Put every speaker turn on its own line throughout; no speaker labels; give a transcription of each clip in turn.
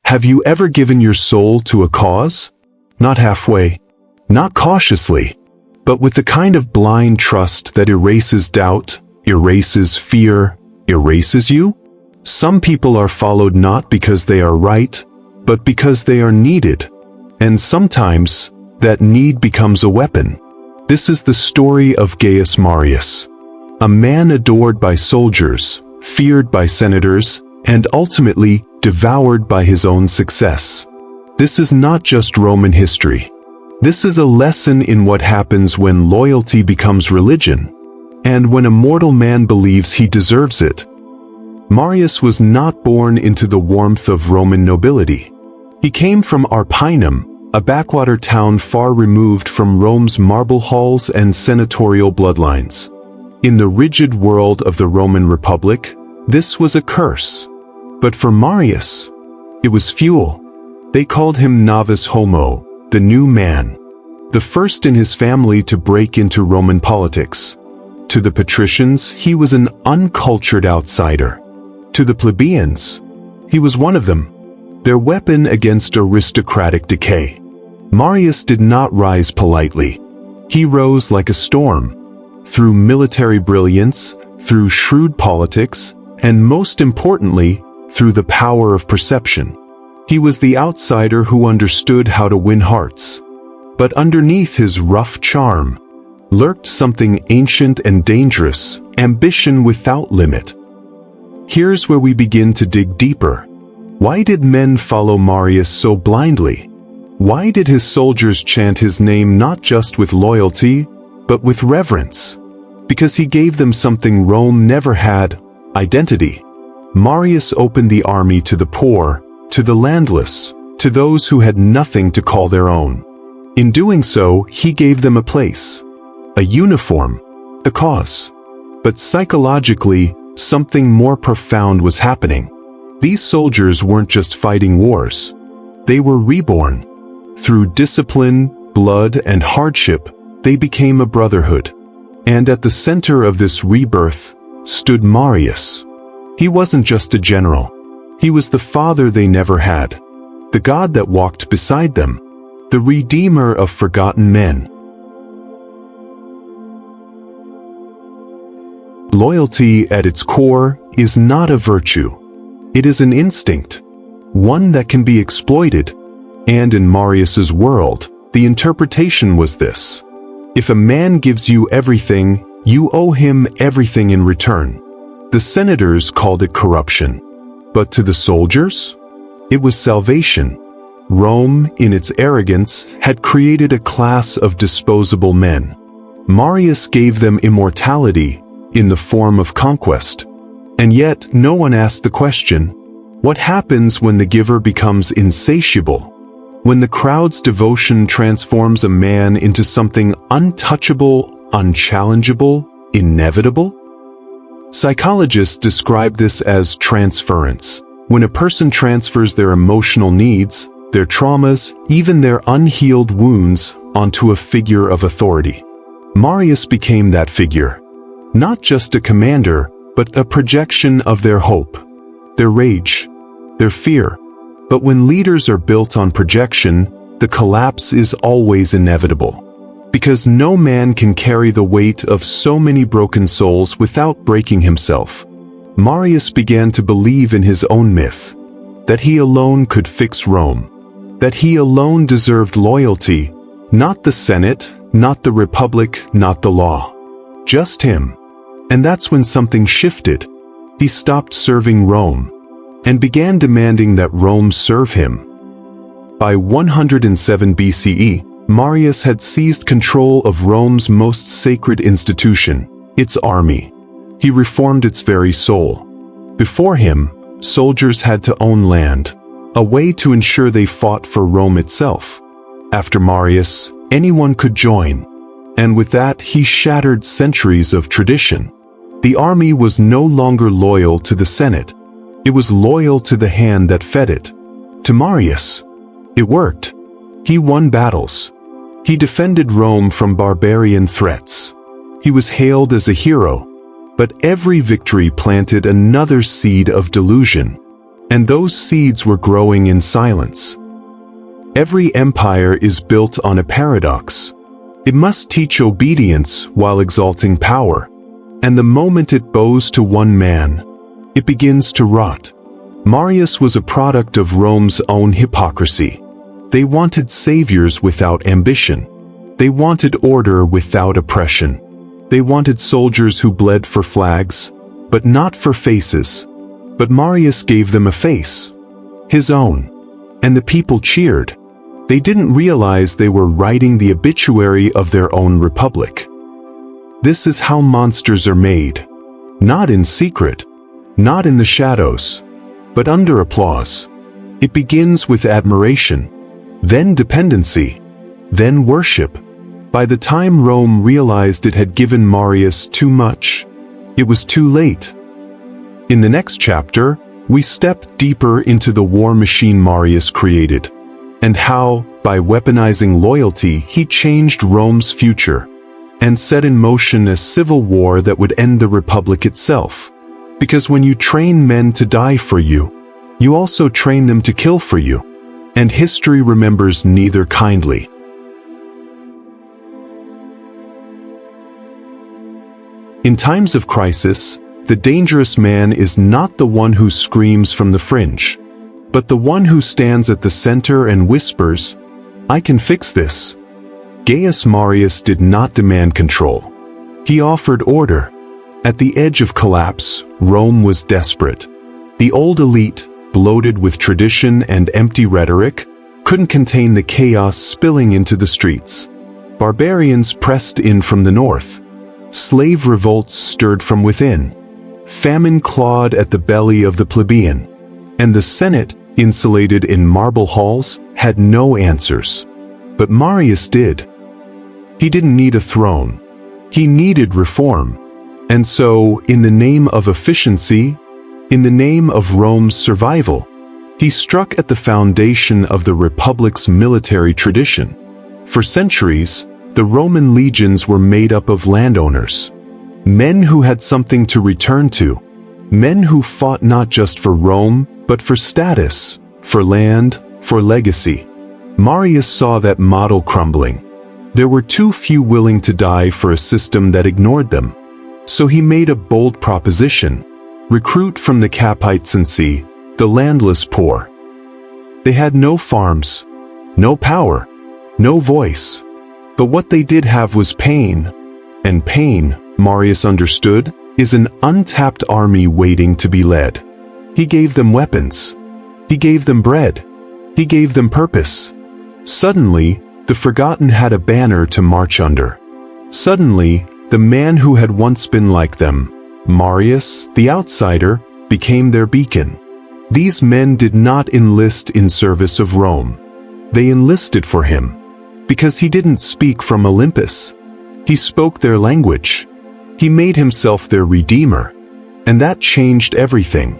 Have you ever given your soul to a cause? Not halfway, not cautiously, but with the kind of blind trust that erases doubt, erases fear, erases you? Some people are followed not because they are right, but because they are needed. And sometimes, that need becomes a weapon. This is the story of Gaius Marius, a man adored by soldiers, feared by senators, and ultimately devoured by his own success. This is not just Roman history. This is a lesson in what happens when loyalty becomes religion, and when a mortal man believes he deserves it. Marius was not born into the warmth of Roman nobility. He came from Arpinum, a backwater town far removed from Rome's marble halls and senatorial bloodlines. In the rigid world of the Roman Republic, this was a curse. But for Marius, it was fuel. They called him Novus Homo, the new man, the first in his family to break into Roman politics. To the patricians, he was an uncultured outsider. To the plebeians, he was one of them, their weapon against aristocratic decay. Marius did not rise politely. He rose like a storm, through military brilliance, through shrewd politics, and most importantly, through the power of perception. He was the outsider who understood how to win hearts. But underneath his rough charm lurked something ancient and dangerous, ambition without limit. Here's where we begin to dig deeper. Why did men follow Marius so blindly? Why did his soldiers chant his name not just with loyalty, but with reverence? Because he gave them something Rome never had: identity. Marius opened the army to the poor, to the landless, to those who had nothing to call their own. In doing so, he gave them a place, a uniform, a cause. But psychologically, something more profound was happening. These soldiers weren't just fighting wars. They were reborn. Through discipline, blood, and hardship, they became a brotherhood. And at the center of this rebirth stood Marius. He wasn't just a general. He was the father they never had, the God that walked beside them, the redeemer of forgotten men. Loyalty at its core is not a virtue. It is an instinct, one that can be exploited. And in Marius's world, the interpretation was this: if a man gives you everything, you owe him everything in return. The senators called it corruption. But to the soldiers, it was salvation. Rome, in its arrogance, had created a class of disposable men. Marius gave them immortality in the form of conquest. And yet, no one asked the question: what happens when the giver becomes insatiable? When the crowd's devotion transforms a man into something untouchable, unchallengeable, inevitable? Psychologists describe this as transference. When a person transfers their emotional needs, their traumas, even their unhealed wounds, onto a figure of authority. Marius became that figure. Not just a commander, but a projection of their hope, their rage, their fear. But when leaders are built on projection, the collapse is always inevitable. Because no man can carry the weight of so many broken souls without breaking himself. Marius began to believe in his own myth, that he alone could fix Rome, that he alone deserved loyalty, not the Senate, not the Republic, not the law. Just him. And that's when something shifted. He stopped serving Rome and began demanding that Rome serve him. By 107 BCE, Marius had seized control of Rome's most sacred institution, its army. He reformed its very soul. Before him, soldiers had to own land, a way to ensure they fought for Rome itself. After Marius, anyone could join. And with that, he shattered centuries of tradition. The army was no longer loyal to the Senate. It was loyal to the hand that fed it. To Marius, it worked. He won battles. He defended Rome from barbarian threats. He was hailed as a hero. But every victory planted another seed of delusion. and those seeds were growing in silence. Every empire is built on a paradox. It must teach obedience while exalting power, and the moment it bows to one man, it begins to rot. Marius was a product of Rome's own hypocrisy. They wanted saviors without ambition. They wanted order without oppression. They wanted soldiers who bled for flags, but not for faces. But Marius gave them a face, his own, and the people cheered. They didn't realize they were writing the obituary of their own republic. This is how monsters are made. Not in secret, not in the shadows, but under applause. It begins with admiration, then dependency, then worship. By the time Rome realized it had given Marius too much, it was too late. In the next chapter, we step deeper into the war machine Marius created, and how, by weaponizing loyalty, he changed Rome's future, and set in motion a civil war that would end the Republic itself. Because when you train men to die for you, you also train them to kill for you, and history remembers neither kindly. In times of crisis, the dangerous man is not the one who screams from the fringe, but the one who stands at the center and whispers, "I can fix this." Gaius Marius did not demand control. He offered order. At the edge of collapse, Rome was desperate. The old elite, bloated with tradition and empty rhetoric, couldn't contain the chaos spilling into the streets. Barbarians pressed in from the north. Slave revolts stirred from within. Famine clawed at the belly of the plebeian. And the Senate, insulated in marble halls, had no answers. But Marius did. He didn't need a throne. He needed reform. And so, in the name of efficiency, in the name of Rome's survival, he struck at the foundation of the Republic's military tradition. For centuries, the Roman legions were made up of landowners, men who had something to return to, men who fought not just for Rome, but for status, for land, for legacy. Marius saw that model crumbling. There were too few willing to die for a system that ignored them. So he made a bold proposition: recruit from the Cappaecensi, the landless poor. They had no farms, no power, no voice. But what they did have was pain. And pain, Marius understood, is an untapped army waiting to be led. He gave them weapons. He gave them bread. He gave them purpose. Suddenly, the forgotten had a banner to march under. Suddenly, the man who had once been like them, Marius, the outsider, became their beacon. These men did not enlist in service of Rome. They enlisted for him. Because he didn't speak from Olympus. He spoke their language. He made himself their redeemer. And that changed everything.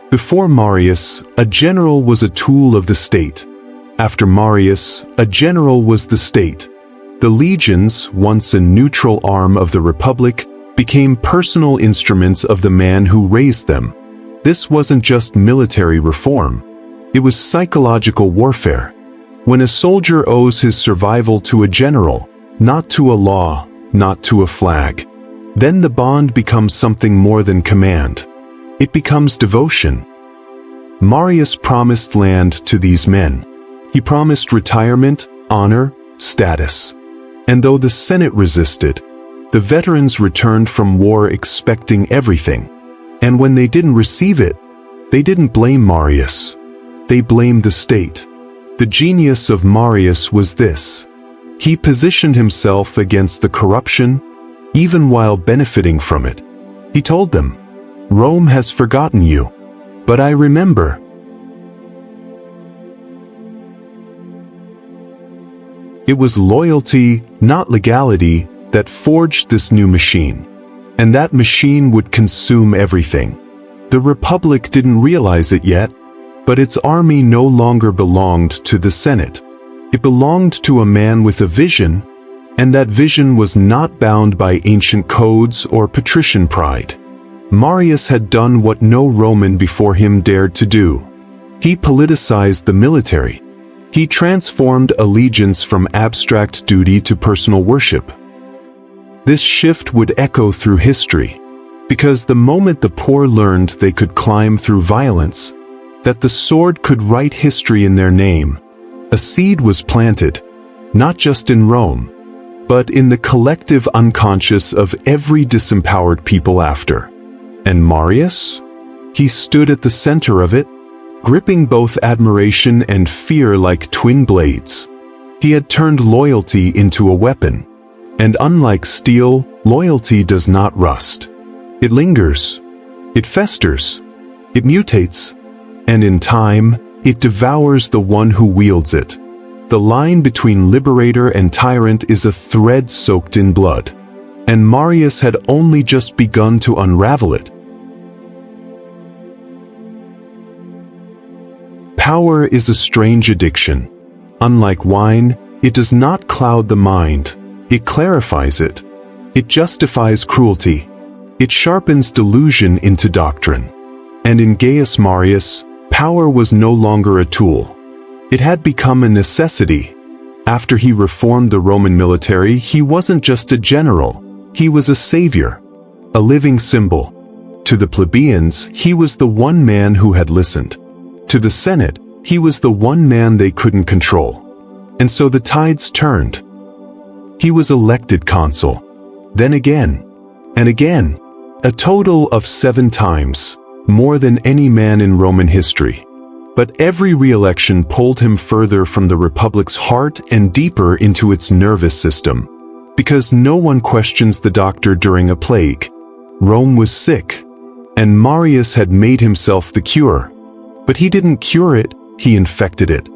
Before Marius, a general was a tool of the state. After Marius, a general was the state. The legions, once a neutral arm of the Republic, became personal instruments of the man who raised them. This wasn't just military reform. It was psychological warfare. When a soldier owes his survival to a general, not to a law, not to a flag, then the bond becomes something more than command. It becomes devotion. Marius promised land to these men. He promised retirement, honor, status. And though the Senate resisted, the veterans returned from war expecting everything. And when they didn't receive it, they didn't blame Marius. They blamed the state. The genius of Marius was this: he positioned himself against the corruption, even while benefiting from it. He told them, "Rome has forgotten you, but I remember." It was loyalty, not legality, that forged this new machine. And that machine would consume everything. The Republic didn't realize it yet, but its army no longer belonged to the Senate. It belonged to a man with a vision, and that vision was not bound by ancient codes or patrician pride. Marius had done what no Roman before him dared to do. He politicized the military. He transformed allegiance from abstract duty to personal worship. This shift would echo through history, because the moment the poor learned they could climb through violence, that the sword could write history in their name, a seed was planted, not just in Rome, but in the collective unconscious of every disempowered people after. And Marius? He stood at the center of it, gripping both admiration and fear like twin blades. He had turned loyalty into a weapon. And unlike steel, loyalty does not rust. It lingers. It festers. It mutates. And in time, it devours the one who wields it. The line between liberator and tyrant is a thread soaked in blood. And Marius had only just begun to unravel it. Power is a strange addiction. Unlike wine, it does not cloud the mind. It clarifies it. It justifies cruelty. It sharpens delusion into doctrine. And in Gaius Marius, power was no longer a tool. It had become a necessity. After he reformed the Roman military, he wasn't just a general. He was a savior, a living symbol. To the plebeians, he was the one man who had listened. To the Senate, he was the one man they couldn't control. And so the tides turned. He was elected consul, then again, and again, a total of 7 times, more than any man in Roman history. But every re-election pulled him further from the Republic's heart and deeper into its nervous system. Because no one questions the doctor during a plague. Rome was sick, and Marius had made himself the cure. But he didn't cure it, he infected it.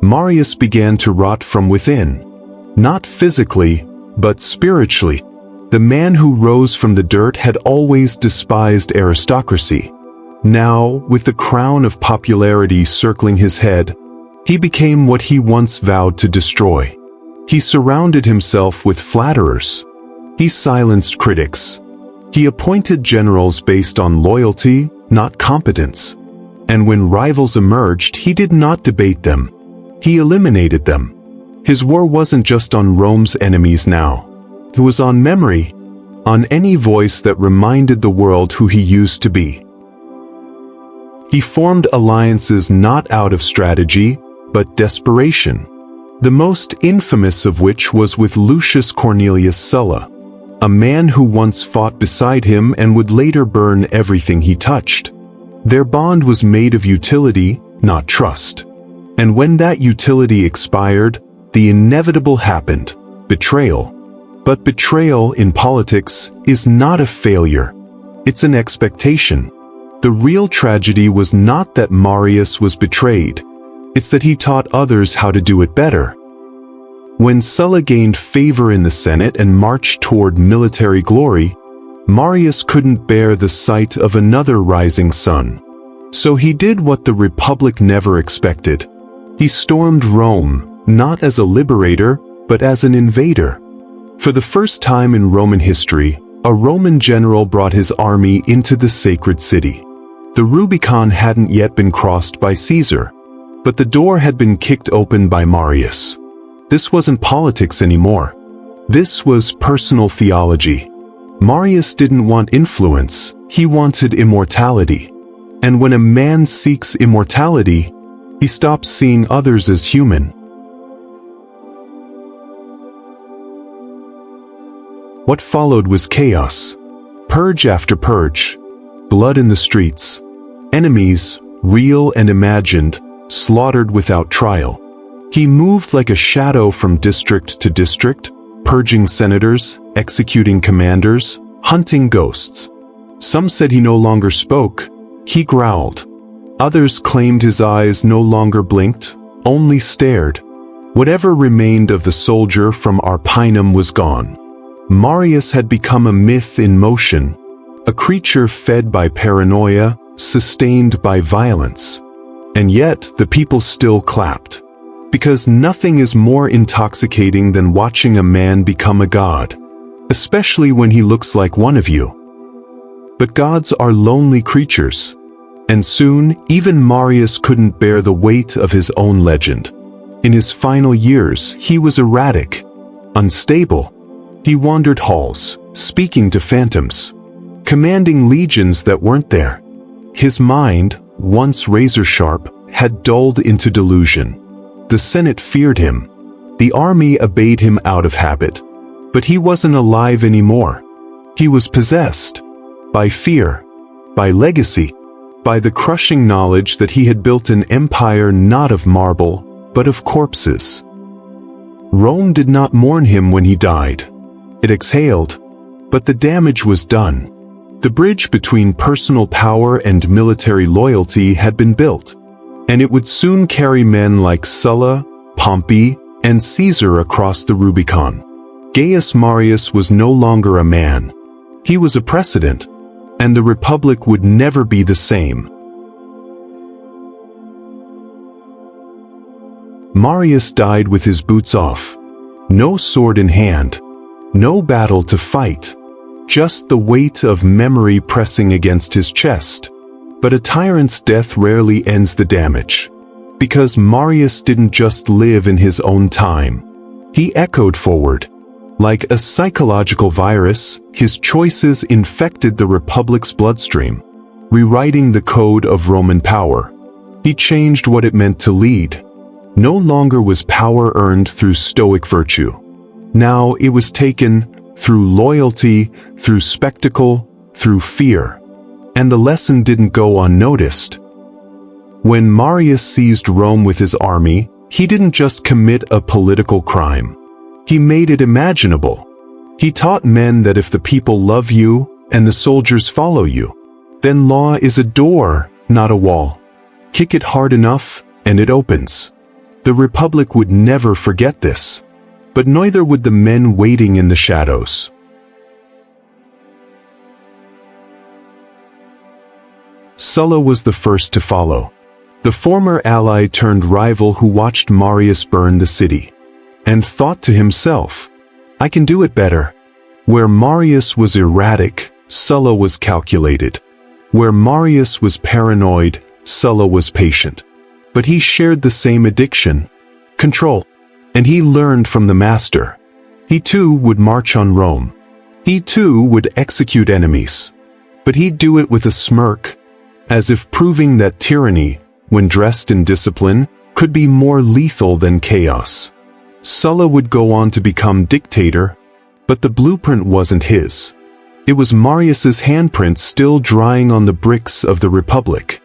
Marius began to rot from within. Not physically, but spiritually. The man who rose from the dirt had always despised aristocracy. Now, with the crown of popularity circling his head, he became what he once vowed to destroy. He surrounded himself with flatterers. He silenced critics. He appointed generals based on loyalty, not competence. And when rivals emerged, he did not debate them. He eliminated them. His war wasn't just on Rome's enemies now. It was on memory, on any voice that reminded the world who he used to be. He formed alliances not out of strategy, but desperation. The most infamous of which was with Lucius Cornelius Sulla, a man who once fought beside him and would later burn everything he touched. Their bond was made of utility, not trust. And when that utility expired, the inevitable happened: betrayal. But betrayal in politics is not a failure. It's an expectation. The real tragedy was not that Marius was betrayed. It's that he taught others how to do it better. When Sulla gained favor in the Senate and marched toward military glory, Marius couldn't bear the sight of another rising sun. So he did what the Republic never expected. He stormed Rome, not as a liberator, but as an invader. For the first time in Roman history, a Roman general brought his army into the sacred city. The Rubicon hadn't yet been crossed by Caesar, but the door had been kicked open by Marius. This wasn't politics anymore. This was personal theology. Marius didn't want influence, he wanted immortality. And when a man seeks immortality, he stops seeing others as human. What followed was chaos. Purge after purge. Blood in the streets. Enemies, real and imagined, slaughtered without trial. He moved like a shadow from district to district, purging senators, executing commanders, hunting ghosts. Some said he no longer spoke. He growled. Others claimed his eyes no longer blinked, only stared. Whatever remained of the soldier from Arpinum was gone. Marius had become a myth in motion, a creature fed by paranoia, sustained by violence. And yet the people still clapped. Because nothing is more intoxicating than watching a man become a god. especially when he looks like one of you. But gods are lonely creatures, and soon even Marius couldn't bear the weight of his own legend. In his final years, he was erratic, unstable. He wandered halls, speaking to phantoms, commanding legions that weren't there. His mind, once razor-sharp, had dulled into delusion. The Senate feared him. The army obeyed him out of habit. But he wasn't alive anymore. He was possessed by fear, by legacy, by the crushing knowledge that he had built an empire not of marble, but of corpses. Rome did not mourn him when he died. It exhaled, but the damage was done. The bridge between personal power and military loyalty had been built, and it would soon carry men like Sulla, Pompey, and Caesar across the Rubicon. Gaius Marius was no longer a man. He was a precedent, and the Republic would never be the same. Marius died with his boots off. No sword in hand. No battle to fight. Just the weight of memory pressing against his chest. But a tyrant's death rarely ends the damage. Because Marius didn't just live in his own time. He echoed forward. Like a psychological virus, his choices infected the Republic's bloodstream, rewriting the code of Roman power. He changed what it meant to lead. No longer was power earned through stoic virtue. Now it was taken through loyalty, through spectacle, through fear. And the lesson didn't go unnoticed. When Marius seized Rome with his army, he didn't just commit a political crime. He made it imaginable. He taught men that if the people love you and the soldiers follow you, then law is a door, not a wall. Kick it hard enough, and it opens. The Republic would never forget this, but neither would the men waiting in the shadows. Sulla was the first to follow. The former ally turned rival who watched Marius burn the city, and thought to himself, I can do it better. Where Marius was erratic, Sulla was calculated. Where Marius was paranoid, Sulla was patient. But he shared the same addiction, control. And he learned from the master. He too would march on Rome. He too would execute enemies. But he'd do it with a smirk, as if proving that tyranny, when dressed in discipline, could be more lethal than chaos. Sulla would go on to become dictator, but the blueprint wasn't his. It was Marius's handprint still drying on the bricks of the Republic.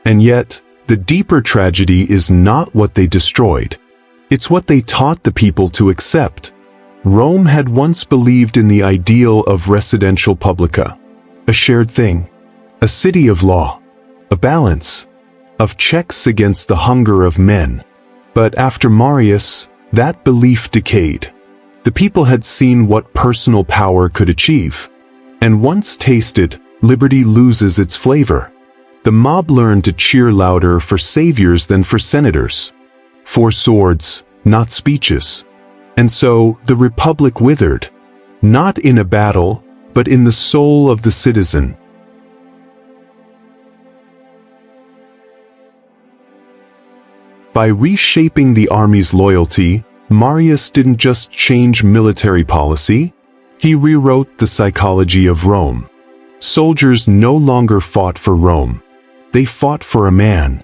And yet, the deeper tragedy is not what they destroyed. It's what they taught the people to accept. Rome had once believed in the ideal of residential publica, a shared thing, a city of law, a balance, of checks against the hunger of men. But after Marius, that belief decayed. The people had seen what personal power could achieve. And once tasted, liberty loses its flavor. The mob learned to cheer louder for saviors than for senators. For swords, not speeches. And so, the Republic withered. Not in a battle, but in the soul of the citizen. By reshaping the army's loyalty, Marius didn't just change military policy, he rewrote the psychology of Rome. Soldiers no longer fought for Rome. They fought for a man.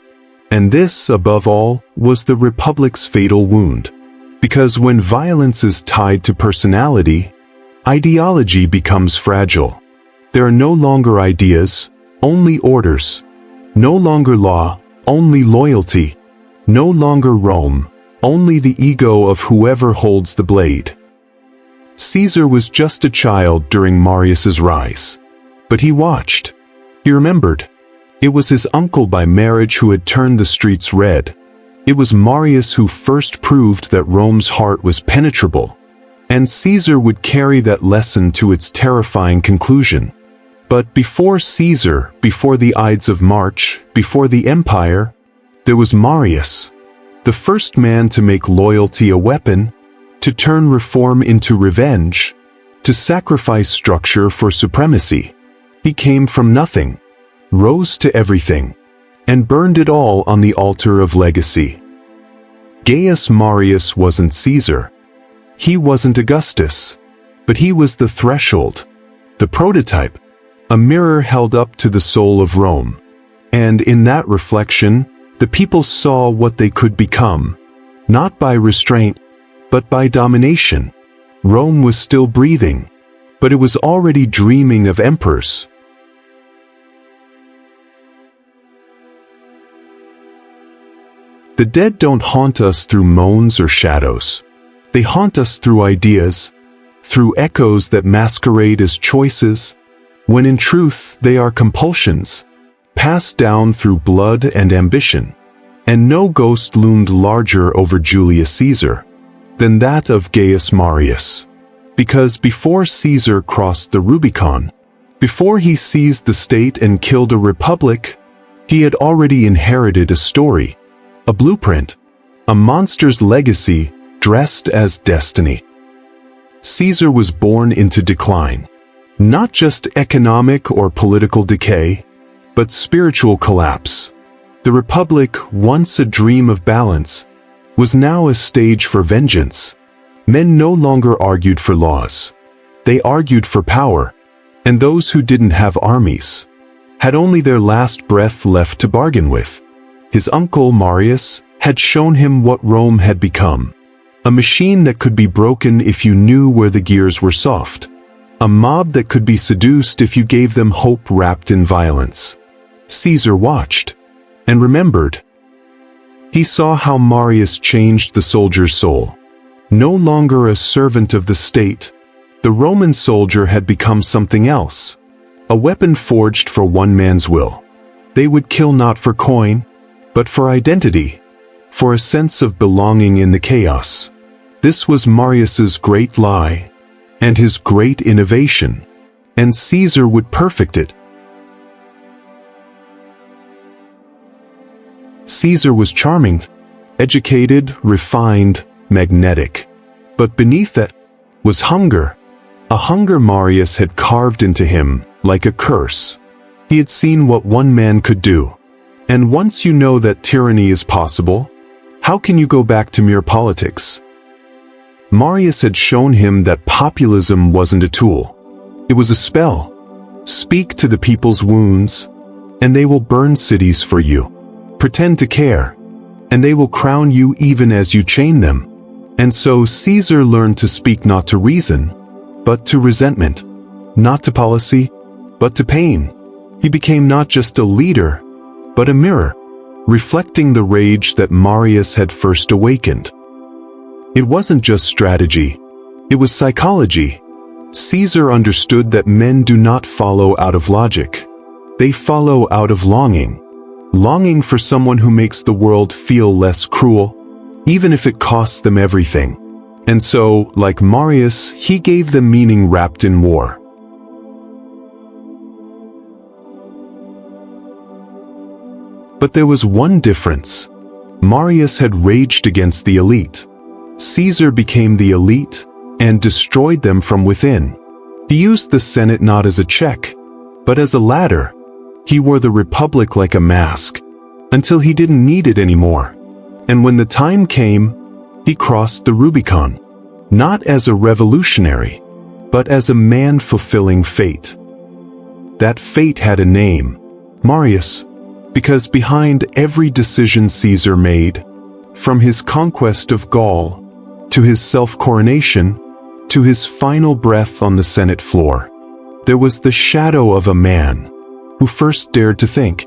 And this, above all, was the Republic's fatal wound. Because when violence is tied to personality, ideology becomes fragile. There are no longer ideas, only orders. No longer law, only loyalty. No longer Rome, only the ego of whoever holds the blade. Caesar was just a child during Marius's rise. But he watched. He remembered. It was his uncle by marriage who had turned the streets red. It was Marius who first proved that Rome's heart was penetrable. And Caesar would carry that lesson to its terrifying conclusion. But before Caesar, before the Ides of March, before the empire, there was Marius, the first man to make loyalty a weapon, to turn reform into revenge, to sacrifice structure for supremacy. He came from nothing, rose to everything, and burned it all on the altar of legacy. Gaius Marius wasn't Caesar. He wasn't Augustus. But he was the threshold, the prototype, a mirror held up to the soul of Rome. And in that reflection, the people saw what they could become, not by restraint, but by domination. Rome was still breathing, but it was already dreaming of emperors. The dead don't haunt us through moans or shadows. They haunt us through ideas, through echoes that masquerade as choices, when in truth they are compulsions, passed down through blood and ambition. And no ghost loomed larger over Julius Caesar than that of Gaius Marius. Because before Caesar crossed the Rubicon, before he seized the state and killed a republic, he had already inherited a story, a blueprint, a monster's legacy dressed as destiny. Caesar was born into decline, not just economic or political decay, but spiritual collapse. The republic, once a dream of balance, was now a stage for vengeance. Men no longer argued for laws. They argued for power, and those who didn't have armies had only their last breath left to bargain with. His uncle Marius had shown him what Rome had become. A machine that could be broken if you knew where the gears were soft. A mob that could be seduced if you gave them hope wrapped in violence. Caesar watched and remembered. He saw how Marius changed the soldier's soul. No longer a servant of the state, the Roman soldier had become something else. A weapon forged for one man's will. They would kill not for coin, but for identity, for a sense of belonging in the chaos. This was Marius's great lie, and his great innovation, and Caesar would perfect it. Caesar was charming, educated, refined, magnetic. But beneath that was hunger, a hunger Marius had carved into him like a curse. He had seen what one man could do. And once you know that tyranny is possible, how can you go back to mere politics? Marius had shown him that populism wasn't a tool. It was a spell. Speak to the people's wounds, and they will burn cities for you. Pretend to care, and they will crown you even as you chain them. And so Caesar learned to speak not to reason, but to resentment, not to policy, but to pain. He became not just a leader, but a mirror, reflecting the rage that Marius had first awakened. It wasn't just strategy, it was psychology. Caesar understood that men do not follow out of logic. They follow out of longing. Longing for someone who makes the world feel less cruel, even if it costs them everything. And so, like Marius, he gave them meaning wrapped in war. But there was one difference. Marius had raged against the elite. Caesar became the elite and destroyed them from within. He used the Senate not as a check, but as a ladder. He wore the republic like a mask, until he didn't need it anymore. And when the time came, he crossed the Rubicon, not as a revolutionary, but as a man fulfilling fate. That fate had a name, Marius, because behind every decision Caesar made, from his conquest of Gaul, to his self-coronation, to his final breath on the Senate floor, there was the shadow of a man who first dared to think,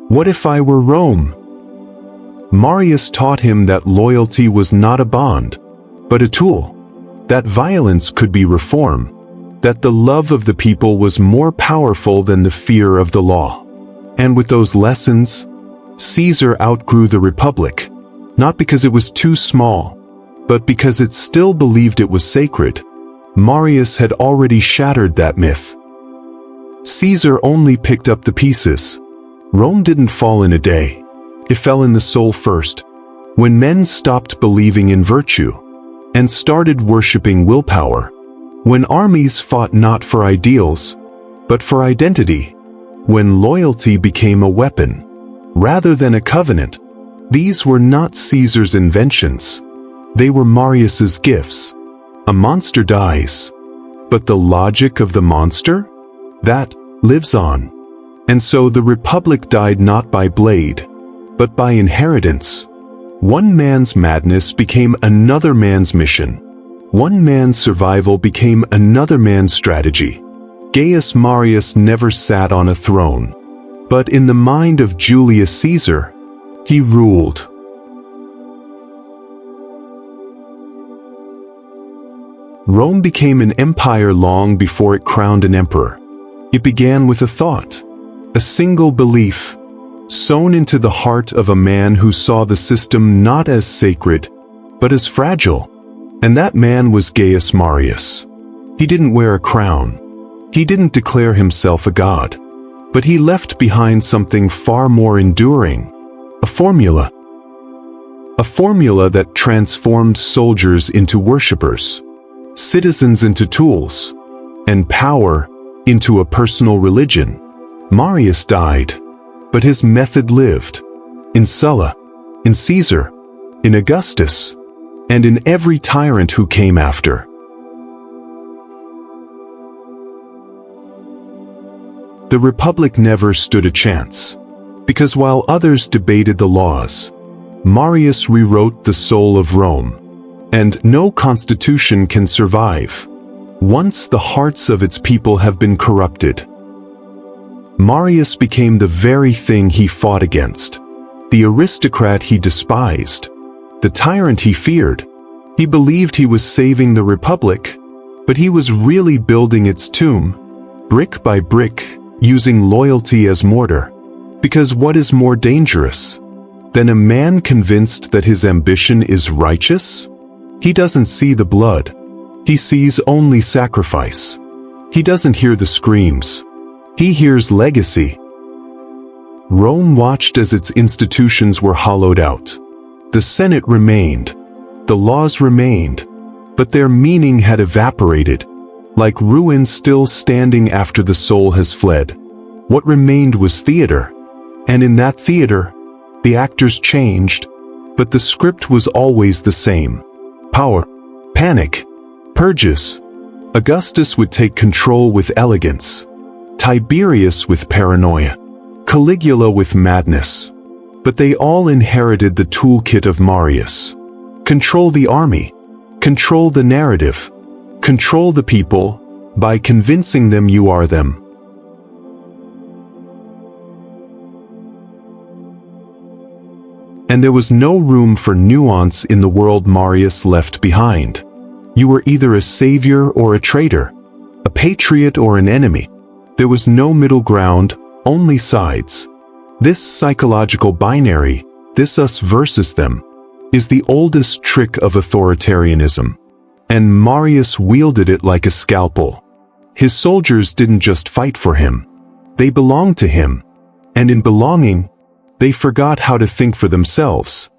what if I were Rome? Marius taught him that loyalty was not a bond, but a tool, that violence could be reform, that the love of the people was more powerful than the fear of the law. And with those lessons, Caesar outgrew the republic, not because it was too small, but because it still believed it was sacred. Marius had already shattered that myth. Caesar only picked up the pieces. Rome didn't fall in a day. It fell in the soul first, when men stopped believing in virtue and started worshiping willpower, when armies fought not for ideals, but for identity, when loyalty became a weapon, rather than a covenant. These were not Caesar's inventions. They were Marius's gifts. A monster dies, but the logic of the monster? That lives on. And so the Republic died not by blade, but by inheritance. One man's madness became another man's mission. One man's survival became another man's strategy. Gaius Marius never sat on a throne, but in the mind of Julius Caesar, he ruled. Rome became an empire long before it crowned an emperor. It began with a thought, a single belief, sown into the heart of a man who saw the system not as sacred, but as fragile. And that man was Gaius Marius. He didn't wear a crown. He didn't declare himself a god. But he left behind something far more enduring, a formula. A formula that transformed soldiers into worshippers, citizens into tools, and power into a personal religion. Marius died, but his method lived. In Sulla, in Caesar, in Augustus, and in every tyrant who came after. The Republic never stood a chance, because while others debated the laws, Marius rewrote the soul of Rome, and no constitution can survive once the hearts of its people have been corrupted. Marius became the very thing he fought against, the aristocrat he despised, the tyrant he feared. He believed he was saving the Republic, but he was really building its tomb, brick by brick, using loyalty as mortar. Because what is more dangerous than a man convinced that his ambition is righteous? He doesn't see the blood. He sees only sacrifice. He doesn't hear the screams. He hears legacy. Rome watched as its institutions were hollowed out. The Senate remained. The laws remained. But their meaning had evaporated, like ruins still standing after the soul has fled. What remained was theater. And in that theater, the actors changed, but the script was always the same. Power, panic, purges. Augustus would take control with elegance. Tiberius with paranoia. Caligula with madness. But they all inherited the toolkit of Marius. Control the army. Control the narrative. Control the people by convincing them you are them. And there was no room for nuance in the world Marius left behind. You were either a savior or a traitor, a patriot or an enemy. There was no middle ground, only sides. This psychological binary, this us versus them, is the oldest trick of authoritarianism. And Marius wielded it like a scalpel. His soldiers didn't just fight for him. They belonged to him. And in belonging, they forgot how to think for themselves.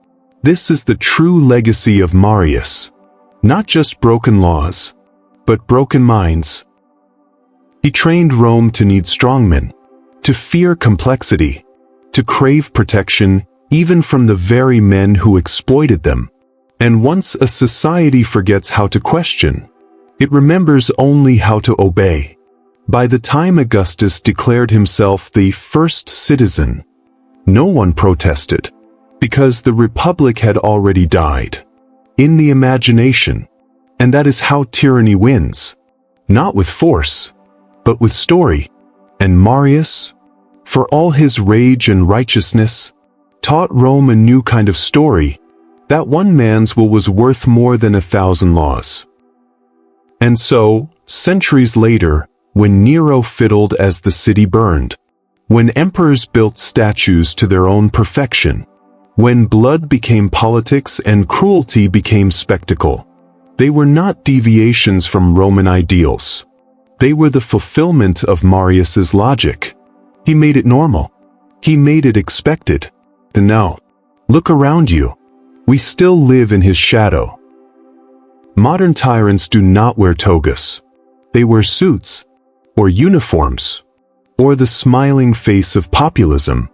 This is the true legacy of Marius. Not just broken laws, but broken minds. He trained Rome to need strongmen, to fear complexity, to crave protection even from the very men who exploited them. And once a society forgets how to question, it remembers only how to obey. By the time Augustus declared himself the first citizen, no one protested, because the Republic had already died. In the imagination. And that is how tyranny wins. Not with force, but with story. And Marius, for all his rage and righteousness, taught Rome a new kind of story. That one man's will was worth more than 1,000 laws. And so, centuries later, when Nero fiddled as the city burned, when emperors built statues to their own perfection, when blood became politics and cruelty became spectacle, they were not deviations from Roman ideals. They were the fulfillment of Marius's logic. He made it normal. He made it expected. And now, look around you. We still live in his shadow. Modern tyrants do not wear togas. They wear suits, or uniforms, or the smiling face of populism.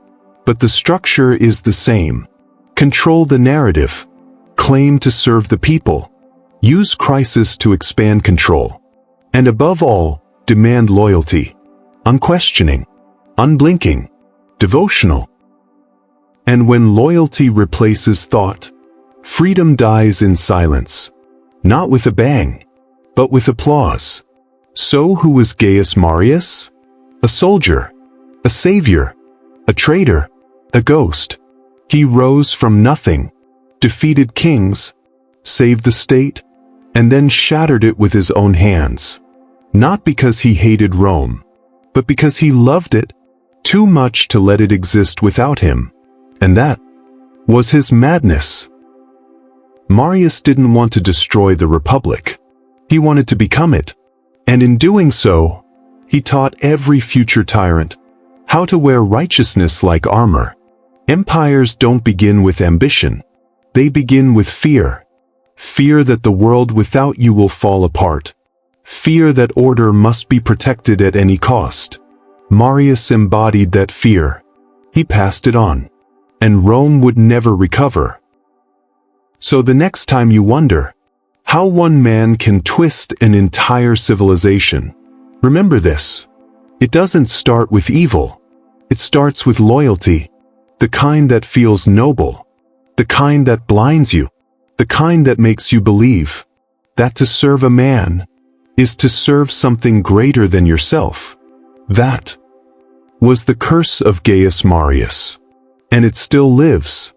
But the structure is the same. Control the narrative. Claim to serve the people. Use crisis to expand control. And above all, demand loyalty. Unquestioning, unblinking, devotional. And when loyalty replaces thought, freedom dies in silence. Not with a bang, but with applause. So who was Gaius Marius? A soldier, a savior, a traitor, a ghost. He rose from nothing, defeated kings, saved the state, and then shattered it with his own hands. Not because he hated Rome, but because he loved it too much to let it exist without him. And that was his madness. Marius didn't want to destroy the Republic. He wanted to become it. And in doing so, he taught every future tyrant how to wear righteousness like armor. Empires don't begin with ambition. They begin with fear. Fear that the world without you will fall apart. Fear that order must be protected at any cost. Marius embodied that fear. He passed it on. And Rome would never recover. So the next time you wonder how one man can twist an entire civilization, remember this. It doesn't start with evil. It starts with loyalty. The kind that feels noble. The kind that blinds you. The kind that makes you believe that to serve a man is to serve something greater than yourself. That was the curse of Gaius Marius. And it still lives.